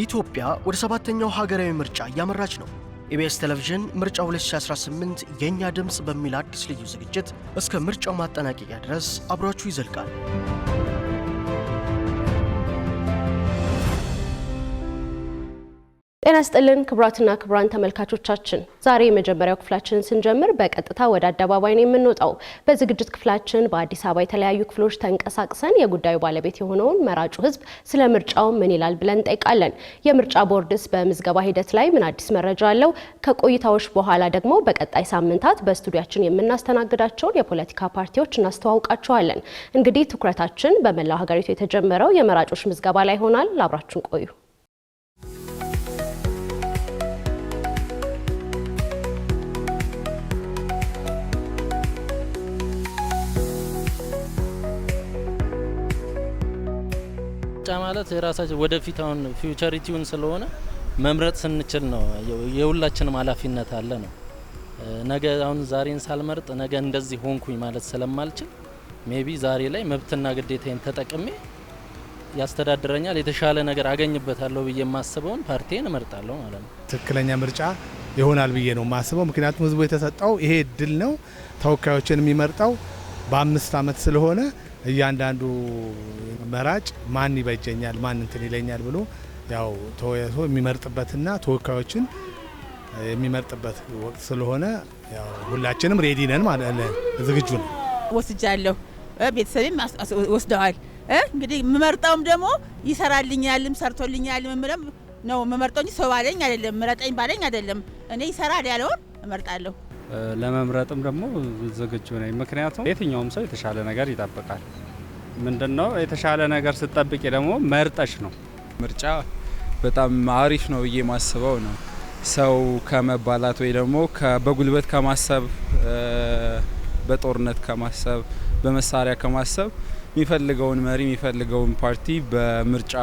ኢትዮጵያ ወደ ሰባተኛው ሀገራዊ ምርጫ እያመራች ነው። ኢቢኤስ ቴሌቪዥን ምርጫ 2018 የኛ ድምጽ በሚል አዲስ ልዩ ዝግጅት እስከ ምርጫው ማጠናቀቂያ ድረስ አብሯችሁ ይዘልቃል። ጤና ይስጥልን ክቡራትና ክቡራን ተመልካቾቻችን፣ ዛሬ የመጀመሪያው ክፍላችንን ስንጀምር በቀጥታ ወደ አደባባይ ነው የምንወጣው። በዝግጅት ክፍላችን በአዲስ አበባ የተለያዩ ክፍሎች ተንቀሳቅሰን የጉዳዩ ባለቤት የሆነውን መራጩ ሕዝብ ስለ ምርጫው ምን ይላል ብለን እንጠይቃለን። የምርጫ ቦርድስ በምዝገባ ሂደት ላይ ምን አዲስ መረጃ አለው? ከቆይታዎች በኋላ ደግሞ በቀጣይ ሳምንታት በስቱዲያችን የምናስተናግዳቸውን የፖለቲካ ፓርቲዎች እናስተዋውቃቸዋለን። እንግዲህ ትኩረታችን በመላው ሀገሪቱ የተጀመረው የመራጮች ምዝገባ ላይ ይሆናል። አብራችሁን ቆዩ። ማለት የራሳችን ወደፊት አሁን ፊውቸሪቲውን ስለሆነ መምረጥ ስንችል ነው የሁላችንም ኃላፊነት አለ ነው። ነገ አሁን ዛሬን ሳልመርጥ ነገ እንደዚህ ሆንኩኝ ማለት ስለማልችል ሜቢ ዛሬ ላይ መብትና ግዴታዬን ተጠቅሜ ያስተዳድረኛል የተሻለ ነገር አገኝበታለሁ ብዬ የማስበውን ፓርቲን እመርጣለሁ ማለት ነው። ትክክለኛ ምርጫ ይሆናል ብዬ ነው የማስበው። ምክንያቱም ህዝቡ የተሰጠው ይሄ እድል ነው። ተወካዮችን የሚመርጠው በ5 አመት ስለሆነ እያንዳንዱ መራጭ ማን ይበጀኛል ማን እንትን ይለኛል ብሎ ያው ተወያይቶ የሚመርጥበትና ተወካዮችን የሚመርጥበት ወቅት ስለሆነ ያው ሁላችንም ሬዲ ነን ማለት ነው። ዝግጁ ነን። ወስጃለሁ፣ ቤተሰብም ወስደዋል። እንግዲህ የምመርጠውም ደግሞ ይሰራልኛልም ሰርቶልኛልም ምንም ነው የምመርጠው እንጂ ሰው ባለኝ አይደለም፣ ምረጠኝ ባለኝ አይደለም። እኔ ይሰራል ያለውን እመርጣለሁ። ለመምረጥም ደግሞ ዝግጁ ነኝ። ምክንያቱም የትኛውም ሰው የተሻለ ነገር ይጠብቃል። ምንድነው የተሻለ ነገር ስትጠብቂ ደግሞ መርጠሽ ነው። ምርጫ በጣም አሪፍ ነው ብዬ ማስበው ነው። ሰው ከመባላት ወይ ደግሞ በጉልበት ከማሰብ በጦርነት ከማሰብ በመሳሪያ ከማሰብ የሚፈልገውን መሪ የሚፈልገውን ፓርቲ በምርጫ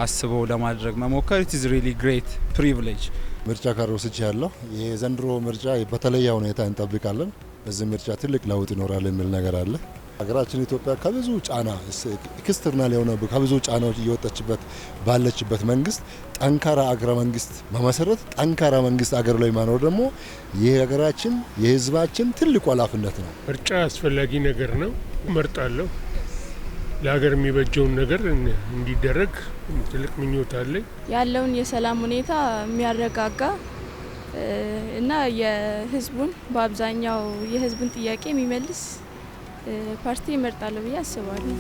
አስበው ለማድረግ መሞከር it is really great privilege። ምርጫ ካሮስች ያለው የዘንድሮ ምርጫ በተለየ ሁኔታ እንጠብቃለን። በዚህ ምርጫ ትልቅ ለውጥ ይኖራል የሚል ነገር አለ። ሀገራችን ኢትዮጵያ ከብዙ ጫና ኤክስተርናል የሆነ ከብዙ ጫናዎች እየወጣችበት ባለችበት መንግስት ጠንካራ አገረ መንግስት መመሰረት ጠንካራ መንግስት አገር ላይ ማኖር ደግሞ የሀገራችን የህዝባችን ትልቁ ኃላፊነት ነው። ምርጫ አስፈላጊ ነገር ነው። እመርጣለሁ። ለሀገር የሚበጀውን ነገር እንዲደረግ ትልቅ ምኞት አለኝ። ያለውን የሰላም ሁኔታ የሚያረጋጋ እና የህዝቡን በአብዛኛው የህዝቡን ጥያቄ የሚመልስ ፓርቲ እመርጣለሁ ብዬ አስባለሁ።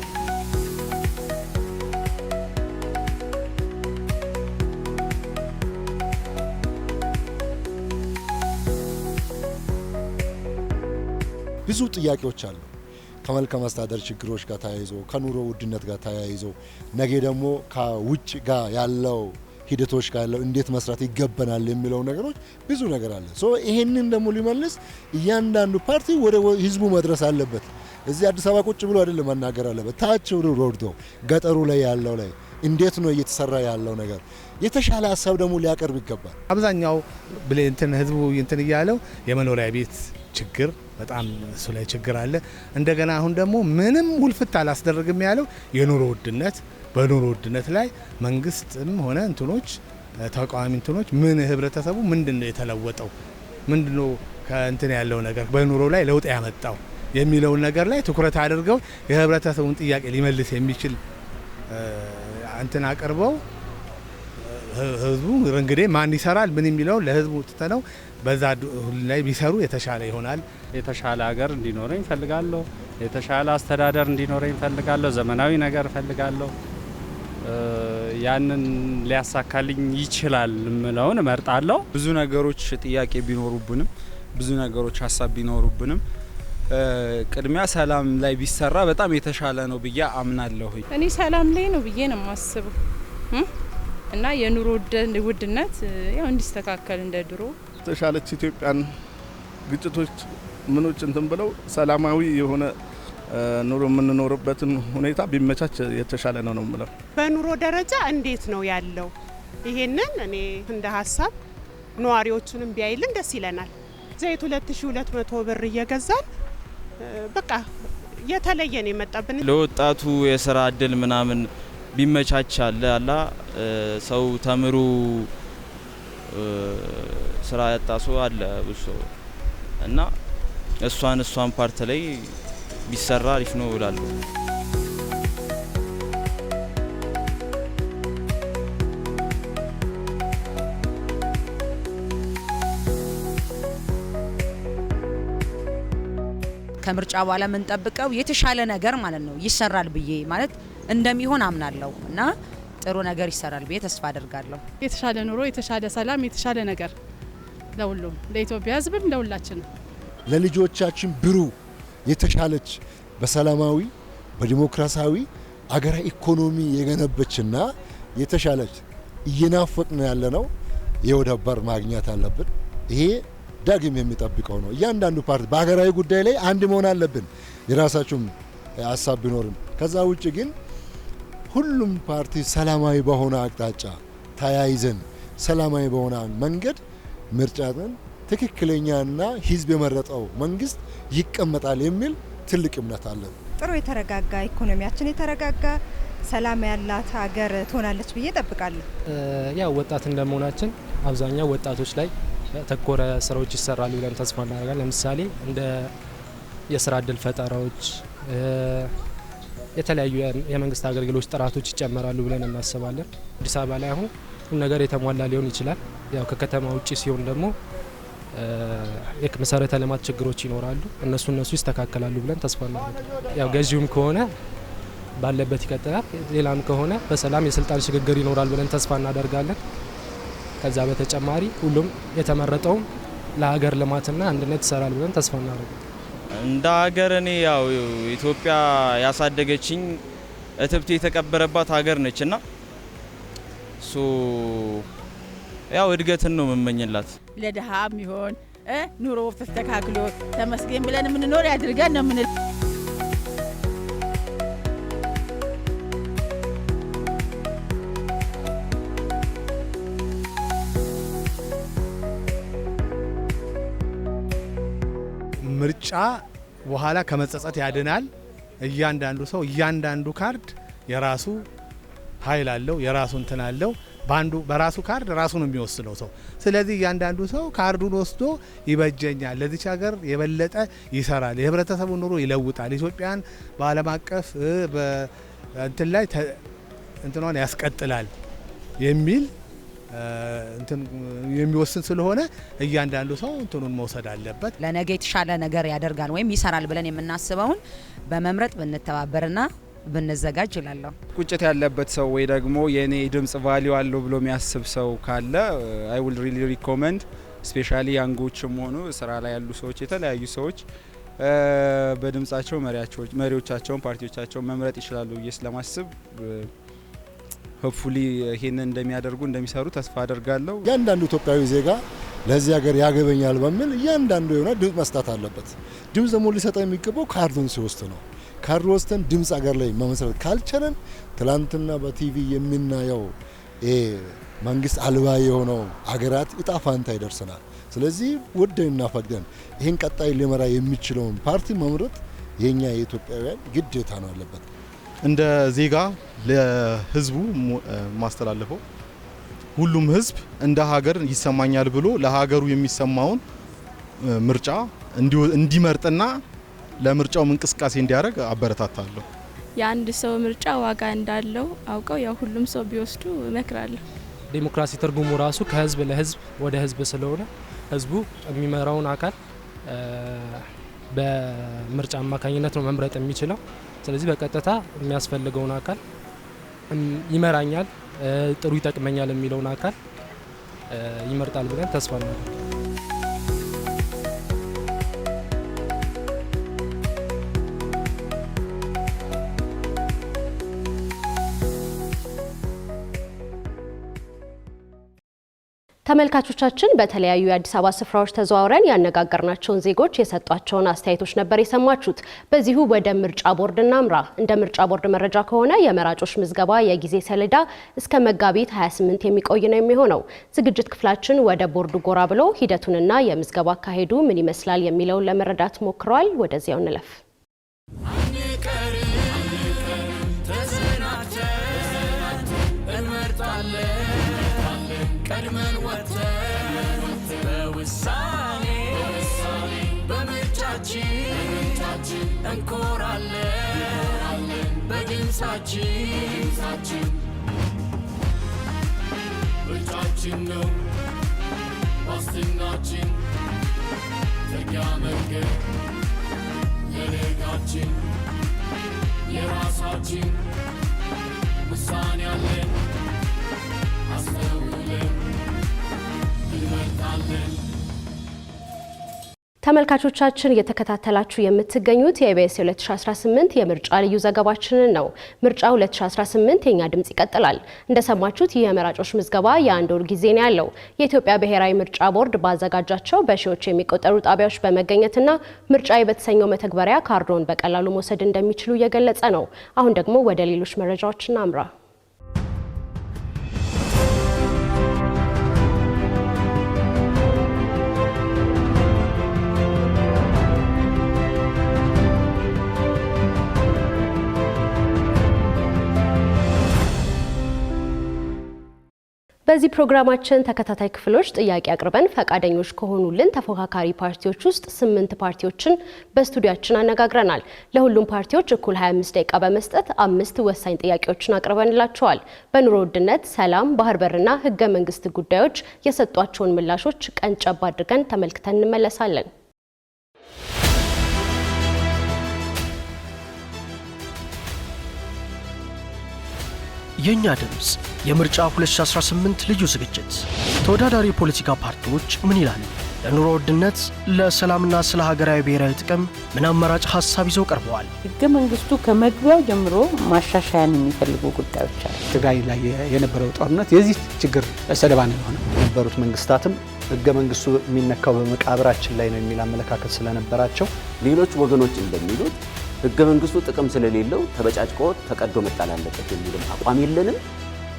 ብዙ ጥያቄዎች አሉ። ከመልካም አስተዳደር ችግሮች ጋር ተያይዞ ከኑሮ ውድነት ጋር ተያይዞ ነገ ደግሞ ከውጭ ጋር ያለው ሂደቶች ጋር ያለው እንዴት መስራት ይገባናል የሚለው ነገሮች ብዙ ነገር አለ። ይሄንን ደግሞ ሊመልስ እያንዳንዱ ፓርቲ ወደ ህዝቡ መድረስ አለበት። እዚህ አዲስ አበባ ቁጭ ብሎ አይደለም መናገር አለበት። ታች ወርዶ ገጠሩ ላይ ያለው ላይ እንዴት ነው እየተሰራ ያለው ነገር የተሻለ ሀሳብ ደግሞ ሊያቀርብ ይገባል። አብዛኛው ህዝቡ እንትን እያለው የመኖሪያ ቤት ችግር በጣም እሱ ላይ ችግር አለ። እንደገና አሁን ደግሞ ምንም ውልፍት አላስደረግም ያለው የኑሮ ውድነት በኑሮ ውድነት ላይ መንግስትም ሆነ እንትኖች ተቃዋሚ እንትኖች ምን ህብረተሰቡ ምንድነው የተለወጠው ምንድነው ከእንትን ያለው ነገር በኑሮ ላይ ለውጥ ያመጣው የሚለው ነገር ላይ ትኩረት አድርገው የህብረተሰቡን ጥያቄ ሊመልስ የሚችል እንትን አቀርበው ህዝቡ እንግዲህ ማን ይሰራል ምን የሚለው ለህዝቡ ተተነው በዛ ላይ ቢሰሩ የተሻለ ይሆናል። የተሻለ ሀገር እንዲኖረኝ ፈልጋለሁ። የተሻለ አስተዳደር እንዲኖረኝ ፈልጋለሁ። ዘመናዊ ነገር ፈልጋለሁ። ያንን ሊያሳካልኝ ይችላል ምለውን እመርጣለሁ። ብዙ ነገሮች ጥያቄ ቢኖሩብንም ብዙ ነገሮች ሀሳብ ቢኖሩብንም ቅድሚያ ሰላም ላይ ቢሰራ በጣም የተሻለ ነው ብዬ አምናለሁ። እኔ ሰላም ላይ ነው ብዬ ነው የማስበው እና የኑሮ ውድነት ያው እንዲስተካከል እንደ ድሮ ተሻለች ኢትዮጵያን ግጭቶች ምኖች እንትን ብለው ሰላማዊ የሆነ ኑሮ የምንኖርበትን ሁኔታ ቢመቻች የተሻለ ነው የምለው። በኑሮ ደረጃ እንዴት ነው ያለው? ይሄንን እኔ እንደ ሀሳብ ነዋሪዎቹንም ቢያይልን ደስ ይለናል። ዘይት 2200 ብር እየገዛን በቃ የተለየ ነው የመጣብን። ለወጣቱ የሥራ እድል ምናምን ቢመቻች አለ ሰው ተምሩ ስራ ያጣሱ አለ ብዙ እና እሷን ፓርት ላይ ቢሰራ አሪፍ ነው እላለሁ። ከምርጫ በኋላ ምን ጠብቀው የተሻለ ነገር ማለት ነው ይሰራል ብዬ ማለት እንደሚሆን አምናለሁ እና ጥሩ ነገር ይሰራል ብዬ ተስፋ አደርጋለሁ። የተሻለ ኑሮ፣ የተሻለ ሰላም፣ የተሻለ ነገር ለሁሉም ለኢትዮጵያ ሕዝብም ለሁላችን ለልጆቻችን ብሩህ የተሻለች በሰላማዊ በዲሞክራሲያዊ አገራዊ ኢኮኖሚ የገነበችና የተሻለች እየናፈቅን ያለነው የወደብ በር ማግኘት አለብን። ይሄ ዳግም የሚጠብቀው ነው። እያንዳንዱ ፓርቲ በሀገራዊ ጉዳይ ላይ አንድ መሆን አለብን። የራሳችሁም ሀሳብ ቢኖርም ከዛ ውጭ ግን ሁሉም ፓርቲ ሰላማዊ በሆነ አቅጣጫ ተያይዘን ሰላማዊ በሆነ መንገድ ምርጫን ትክክለኛና ህዝብ የመረጠው መንግስት ይቀመጣል የሚል ትልቅ እምነት አለን። ጥሩ የተረጋጋ ኢኮኖሚያችን የተረጋጋ ሰላም ያላት ሀገር ትሆናለች ብዬ እጠብቃለሁ። ያው ወጣት እንደመሆናችን አብዛኛው ወጣቶች ላይ ተኮረ ስራዎች ይሰራሉ ብለን ተስፋ እናደርጋለን። ለምሳሌ እንደ የስራ እድል ፈጠራዎች፣ የተለያዩ የመንግስት አገልግሎት ጥራቶች ይጨመራሉ ብለን እናስባለን። አዲስ አበባ ላይ አሁን ሁሉ ነገር የተሟላ ሊሆን ይችላል። ያው ከከተማ ውጪ ሲሆን ደግሞ የመሰረተ ልማት ችግሮች ይኖራሉ። እነሱ ይስተካከላሉ ብለን ተስፋ እናደርጋለን። ያው ገዢውም ከሆነ ባለበት ይቀጥላል፣ ሌላም ከሆነ በሰላም የስልጣን ሽግግር ይኖራል ብለን ተስፋ እናደርጋለን። ከዛ በተጨማሪ ሁሉም የተመረጠውም ለሀገር ልማትና አንድነት ይሰራል ብለን ተስፋ እናደርጋለን። እንደ ሀገር እኔ ያው ኢትዮጵያ ያሳደገችኝ እትብት የተቀበረባት ሀገር ነችና ያው እድገትን ነው መመኘላት። ለድሃም ይሆን ኑሮ ተስተካክሎ ተመስገን ብለን የምንኖር ያድርገን ነው ምን ምርጫ በኋላ ከመጸጸት ያድናል። እያንዳንዱ ሰው እያንዳንዱ ካርድ የራሱ ኃይል አለው፣ የራሱ እንትን አለው። በራሱ ካርድ ራሱ ነው የሚወስነው ሰው። ስለዚህ እያንዳንዱ ሰው ካርዱን ወስዶ ይበጀኛል፣ ለዚች ሀገር የበለጠ ይሰራል፣ የህብረተሰቡን ኑሮ ይለውጣል፣ ኢትዮጵያን በዓለም አቀፍ እንትን ላይ እንትኗን ያስቀጥላል የሚል የሚወስን ስለሆነ እያንዳንዱ ሰው እንትኑን መውሰድ አለበት። ለነገ የተሻለ ነገር ያደርጋል ወይም ይሰራል ብለን የምናስበውን በመምረጥ ብንተባበርና ብንዘጋጅ ይላለሁ። ቁጭት ያለበት ሰው ወይ ደግሞ የኔ ድምጽ ቫልዩ አለው ብሎ የሚያስብ ሰው ካለ አይ ዊል ሪሊ ሪኮመንድ ስፔሻሊ ያንጎችም ሆኑ ስራ ላይ ያሉ ሰዎች የተለያዩ ሰዎች በድምጻቸው መሪዎቻቸውን ፓርቲዎቻቸውን መምረጥ ይችላሉ ብዬ ስለማስብ ሆፕፉሊ ይሄንን እንደሚያደርጉ እንደሚሰሩ ተስፋ አደርጋለሁ። እያንዳንዱ ኢትዮጵያዊ ዜጋ ለዚህ ሀገር ያገበኛል በሚል እያንዳንዱ የሆነ ድምጽ መስጠት አለበት። ድምጽ ደግሞ ሊሰጠው የሚገባው ካርዱን ሲወስድ ነው። ካርድ ወስደን ድምጽ ሀገር ላይ መመስረት ካልቻለን ትላንትና በቲቪ የምናየው መንግስት አልባ የሆነው ሀገራት እጣ ፋንታ ይደርሰናል። ስለዚህ ወደንና ፈቅደን ይህን ቀጣይ ሊመራ የሚችለውን ፓርቲ መምረጥ የኛ የኢትዮጵያውያን ግዴታ ነው አለበት። እንደ ዜጋ ለህዝቡ ማስተላለፈው ሁሉም ህዝብ እንደ ሀገር ይሰማኛል ብሎ ለሀገሩ የሚሰማውን ምርጫ እንዲመርጥና ለምርጫው እንቅስቃሴ እንዲያደርግ አበረታታለሁ። የአንድ ሰው ምርጫ ዋጋ እንዳለው አውቀው ያው ሁሉም ሰው ቢወስዱ እመክራለሁ። ዲሞክራሲ ትርጉሙ ራሱ ከህዝብ ለህዝብ ወደ ህዝብ ስለሆነ ህዝቡ የሚመራውን አካል በምርጫ አማካኝነት ነው መምረጥ የሚችለው። ስለዚህ በቀጥታ የሚያስፈልገውን አካል ይመራኛል፣ ጥሩ ይጠቅመኛል የሚለውን አካል ይመርጣል ብለን ተስፋ እናደርጋለን። ተመልካቾቻችን በተለያዩ የአዲስ አበባ ስፍራዎች ተዘዋውረን ያነጋገርናቸውን ዜጎች የሰጧቸውን አስተያየቶች ነበር የሰማችሁት። በዚሁ ወደ ምርጫ ቦርድ እናምራ። እንደ ምርጫ ቦርድ መረጃ ከሆነ የመራጮች ምዝገባ የጊዜ ሰሌዳ እስከ መጋቢት 28 የሚቆይ ነው የሚሆነው። ዝግጅት ክፍላችን ወደ ቦርዱ ጎራ ብሎ ሂደቱንና የምዝገባ አካሄዱ ምን ይመስላል የሚለውን ለመረዳት ሞክረዋል። ወደዚያው እንለፍ። በምርጫችን እንኮራለን በድምፃችን ምርጫችን ነው ዋስትናችን ተጊያ መንገድ ለነጋችን የራሳችን ውሳኔ አለን አስተውለን እንመርጣለን። ተመልካቾቻችን እየተከታተላችሁ የምትገኙት የኢቢኤስ 2018 የምርጫ ልዩ ዘገባችንን ነው። ምርጫ 2018 የኛ ድምጽ ይቀጥላል። እንደሰማችሁት ይህ የመራጮች ምዝገባ የ1 ወር ጊዜ ነው ያለው። የኢትዮጵያ ብሔራዊ ምርጫ ቦርድ ባዘጋጃቸው በሺዎች የሚቆጠሩ ጣቢያዎች በመገኘትና ምርጫዬ በተሰኘው መተግበሪያ ካርዶን በቀላሉ መውሰድ እንደሚችሉ እየገለጸ ነው። አሁን ደግሞ ወደ ሌሎች መረጃዎች እናምራ። በዚህ ፕሮግራማችን ተከታታይ ክፍሎች ጥያቄ አቅርበን ፈቃደኞች ከሆኑልን ተፎካካሪ ፓርቲዎች ውስጥ 8 ፓርቲዎችን በስቱዲያችን አነጋግረናል። ለሁሉም ፓርቲዎች እኩል 25 ደቂቃ በመስጠት 5 ወሳኝ ጥያቄዎችን አቅርበንላቸዋል። በኑሮ ውድነት፣ ሰላም፣ ባህር በርና ህገ መንግስት ጉዳዮች የሰጧቸውን ምላሾች ቀንጨብ አድርገን ተመልክተን እንመለሳለን። የኛ ድምጽ የምርጫ 2018 ልዩ ዝግጅት። ተወዳዳሪ የፖለቲካ ፓርቲዎች ምን ይላሉ? ለኑሮ ውድነት፣ ለሰላምና ስለ ሀገራዊ ብሔራዊ ጥቅም ምን አማራጭ ሀሳብ ይዘው ቀርበዋል? ህገ መንግስቱ ከመግቢያው ጀምሮ ማሻሻያን የሚፈልጉ ጉዳዮች አሉ። ትግራይ ላይ የነበረው ጦርነት የዚህ ችግር ሰለባ ነው የሆነው። የነበሩት መንግስታትም ህገ መንግስቱ የሚነካው በመቃብራችን ላይ ነው የሚል አመለካከት ስለነበራቸው ሌሎች ወገኖች እንደሚሉት ህገ መንግስቱ ጥቅም ስለሌለው ተበጫጭቆ ተቀዶ መጣል አለበት የሚልም አቋም የለንም።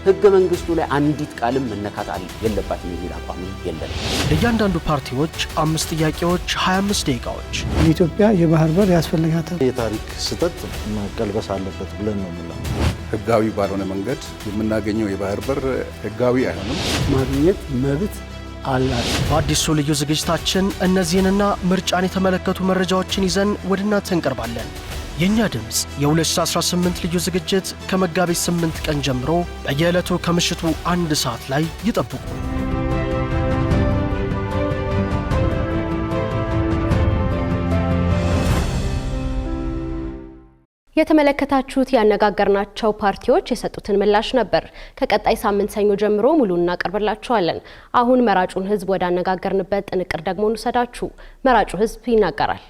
ህገ መንግስቱ ላይ አንዲት ቃልም መነካት የለባትም የሚል አቋም የለንም። ለእያንዳንዱ ፓርቲዎች 5 ጥያቄዎች፣ 25 ደቂቃዎች። ኢትዮጵያ የባህር በር ያስፈልጋታል። የታሪክ ስህተት መቀልበስ አለበት ብለን ነው የምንለው። ህጋዊ ባልሆነ መንገድ የምናገኘው የባህር በር ህጋዊ አይሆንም። ማግኘት መብት አላት። በአዲሱ ልዩ ዝግጅታችን እነዚህንና ምርጫን የተመለከቱ መረጃዎችን ይዘን ወደ እናንተ እንቀርባለን። የኛ ድምጽ የ2018 ልዩ ዝግጅት ከመጋቢት 8 ቀን ጀምሮ በየዕለቱ ከምሽቱ 1 ሰዓት ላይ ይጠብቁ። የተመለከታችሁት ያነጋገርናቸው ፓርቲዎች የሰጡትን ምላሽ ነበር። ከቀጣይ ሳምንት ሰኞ ጀምሮ ሙሉን እናቀርብላችኋለን። አሁን መራጩን ህዝብ ወደ አነጋገርንበት ጥንቅር ደግሞ እንውሰዳችሁ። መራጩ ህዝብ ይናገራል።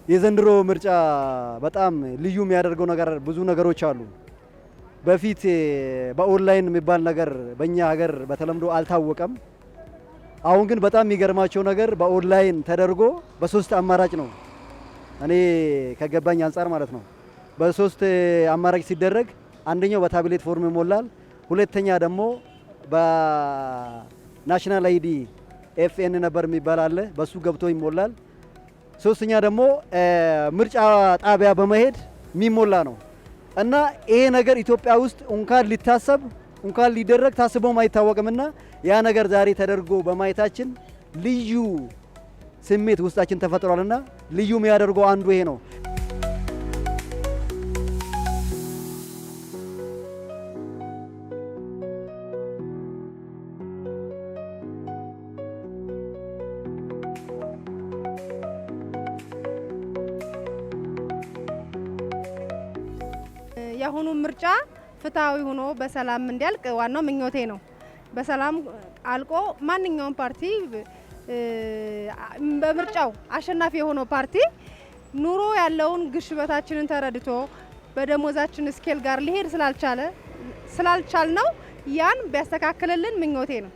የዘንድሮ ምርጫ በጣም ልዩ የሚያደርገው ነገር ብዙ ነገሮች አሉ። በፊት በኦንላይን የሚባል ነገር በእኛ ሀገር በተለምዶ አልታወቀም። አሁን ግን በጣም የሚገርማቸው ነገር በኦንላይን ተደርጎ በ3 አማራጭ ነው፣ እኔ ከገባኝ አንጻር ማለት ነው። በ3 አማራጭ ሲደረግ አንደኛው በታብሌት ፎርም ይሞላል፣ ሁለተኛ ደግሞ በናሽናል አይዲ ኤፍኤን ነበር የሚባል አለ፣ በሱ ገብቶ ይሞላል። ሶስተኛ ደግሞ ምርጫ ጣቢያ በመሄድ የሚሞላ ነው እና ይሄ ነገር ኢትዮጵያ ውስጥ እንኳን ሊታሰብ እንኳን ሊደረግ ታስቦም አይታወቅምና ያ ነገር ዛሬ ተደርጎ በማየታችን ልዩ ስሜት ውስጣችን ተፈጥሯልና ልዩ የሚያደርገው አንዱ ይሄ ነው። የአሁኑ ምርጫ ፍትሃዊ ሆኖ በሰላም እንዲያልቅ ዋናው ምኞቴ ነው። በሰላም አልቆ ማንኛውም ፓርቲ በምርጫው አሸናፊ የሆነው ፓርቲ ኑሮ ያለውን ግሽበታችንን ተረድቶ በደሞዛችን ስኬል ጋር ሊሄድ ስላልቻል ነው ያን ቢያስተካክልልን ምኞቴ ነው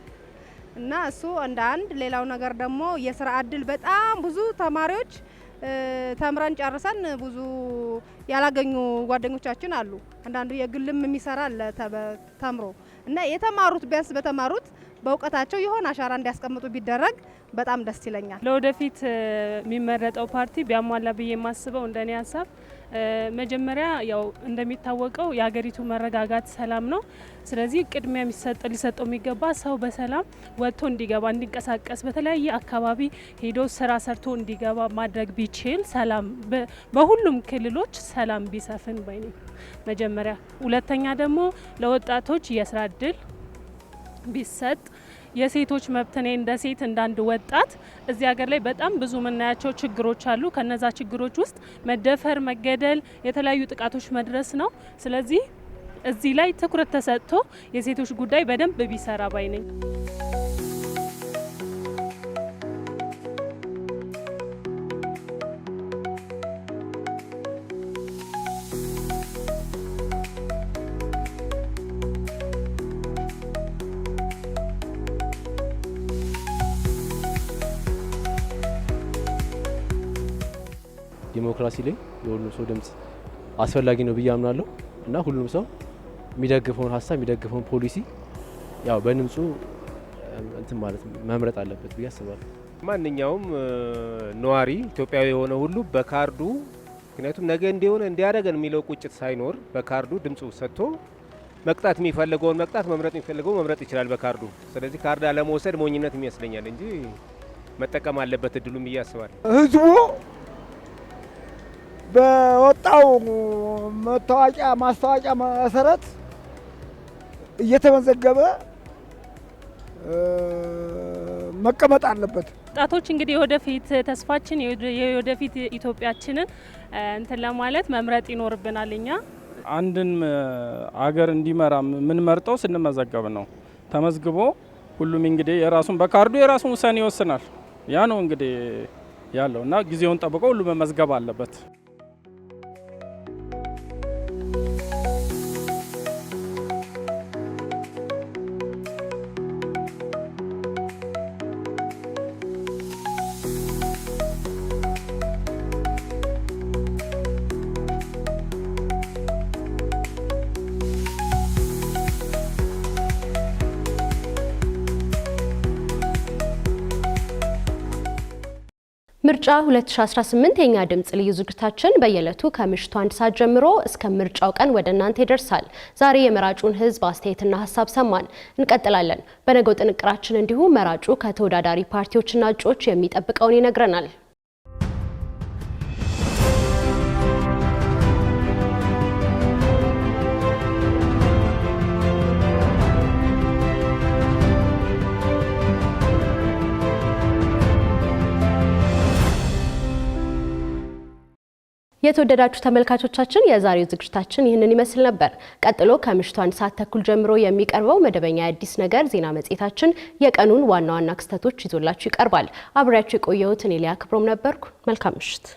እና እሱ እንደ አንድ። ሌላው ነገር ደግሞ የስራ እድል በጣም ብዙ ተማሪዎች ተምረን ጨርሰን ብዙ ያላገኙ ጓደኞቻችን አሉ። አንዳንዱ የግልም የሚሰራ አለ ተምሮ እና የተማሩት ቢያንስ በተማሩት በእውቀታቸው የሆነ አሻራ እንዲያስቀምጡ ቢደረግ በጣም ደስ ይለኛል። ለወደፊት የሚመረጠው ፓርቲ ቢያሟላ ብዬ የማስበው እንደኔ ሀሳብ መጀመሪያ ያው እንደሚታወቀው የሀገሪቱ መረጋጋት ሰላም ነው። ስለዚህ ቅድሚያ ሊሰጠው የሚገባ ሰው በሰላም ወጥቶ እንዲገባ እንዲንቀሳቀስ በተለያየ አካባቢ ሄዶ ስራ ሰርቶ እንዲገባ ማድረግ ቢችል ሰላም በሁሉም ክልሎች ሰላም ቢሰፍን ባይ ነኝ መጀመሪያ። ሁለተኛ ደግሞ ለወጣቶች የስራ እድል ቢሰጥ የሴቶች መብት ነኝ እንደ ሴት እንዳንድ ወጣት እዚህ ሀገር ላይ በጣም ብዙ የምናያቸው ችግሮች አሉ። ከነዛ ችግሮች ውስጥ መደፈር፣ መገደል፣ የተለያዩ ጥቃቶች መድረስ ነው። ስለዚህ እዚህ ላይ ትኩረት ተሰጥቶ የሴቶች ጉዳይ በደንብ ቢሰራ ባይ ነኝ። ዲሞክራሲ ላይ የሁሉም ሰው ድምጽ አስፈላጊ ነው ብዬ አምናለሁ እና ሁሉም ሰው የሚደግፈውን ሀሳብ የሚደግፈውን ፖሊሲ ያው በድምጹ እንትን ማለት መምረጥ አለበት ብዬ አስባለሁ። ማንኛውም ነዋሪ ኢትዮጵያዊ የሆነ ሁሉ በካርዱ ምክንያቱም ነገ እንዲሆነ እንዲያደርገን የሚለው ቁጭት ሳይኖር በካርዱ ድምጹ ሰጥቶ መቅጣት የሚፈልገውን መቅጣት፣ መምረጥ የሚፈልገው መምረጥ ይችላል በካርዱ። ስለዚህ ካርድ አለመውሰድ ሞኝነት ይመስለኛል እንጂ መጠቀም አለበት እድሉም ብዬ አስባለሁ። ህዝቡ በወጣው ማስታወቂያ መሰረት እየተመዘገበ መቀመጥ አለበት። ወጣቶች እንግዲህ የወደፊት ተስፋችን የወደፊት ኢትዮጵያችንን እንትን ለማለት መምረጥ ይኖርብናል። እኛ አንድን አገር እንዲመራ ምን መርጠው ስንመዘገብ ነው። ተመዝግቦ ሁሉም እንግዲህ የራሱን በካርዱ የራሱን ውሳኔ ይወስናል። ያ ነው እንግዲህ ያለው እና ጊዜውን ጠብቆ ሁሉ መመዝገብ አለበት። ምርጫ 2018 የኛ ድምጽ ልዩ ዝግጅታችን በየዕለቱ ከምሽቱ 1 ሰዓት ጀምሮ እስከ ምርጫው ቀን ወደ እናንተ ይደርሳል። ዛሬ የመራጩን ሕዝብ አስተያየትና ሀሳብ ሰማን። እንቀጥላለን። በነገው ጥንቅራችን እንዲሁ መራጩ ከተወዳዳሪ ፓርቲዎችና እጩዎች የሚጠብቀውን ይነግረናል። የተወደዳችሁ ተመልካቾቻችን የዛሬው ዝግጅታችን ይህንን ይመስል ነበር። ቀጥሎ ከምሽቱ 1 ሰዓት ተኩል ጀምሮ የሚቀርበው መደበኛ የአዲስ ነገር ዜና መጽሔታችን የቀኑን ዋና ዋና ክስተቶች ይዞላችሁ ይቀርባል። አብሬያችሁ የቆየሁት እኔ ሊያ ክብሮም ነበርኩ። መልካም ምሽት።